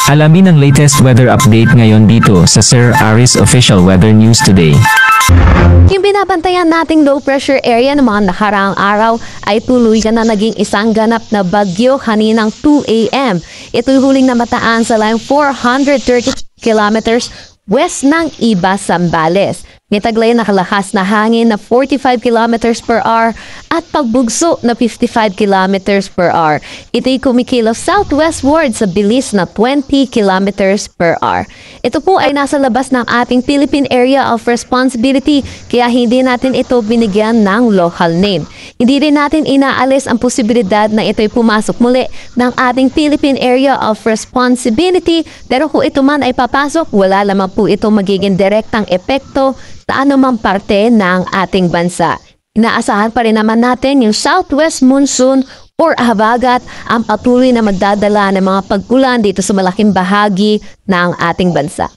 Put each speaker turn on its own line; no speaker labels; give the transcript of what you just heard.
Alamin ang latest weather update ngayon dito sa Sir Aris Official Weather News Today.
Yung binabantayan nating low pressure area ng mga nakaraang araw ay tuluyan na naging isang ganap na bagyo kaninang 2 a.m. Ito'y huling namataan sa line 430 kilometers west ng Iba, Zambales. May taglay na kalakas na hangin na 45 kilometers per hour at pagbugso na 55 kilometers per hour. Ito'y kumikilos southwestward sa bilis na 20 kilometers per hour. Ito po ay nasa labas ng ating Philippine Area of Responsibility kaya hindi natin ito binigyan ng local name. Hindi rin natin inaalis ang posibilidad na ito'y pumasok muli ng ating Philippine Area of Responsibility pero kung ito man ay papasok, wala lamang po ito magiging direktang epekto sa anumang parte ng ating bansa. Inaasahan pa rin naman natin yung southwest monsoon or habagat ang patuloy na magdadala ng mga pag-ulan dito sa malaking bahagi ng ating bansa.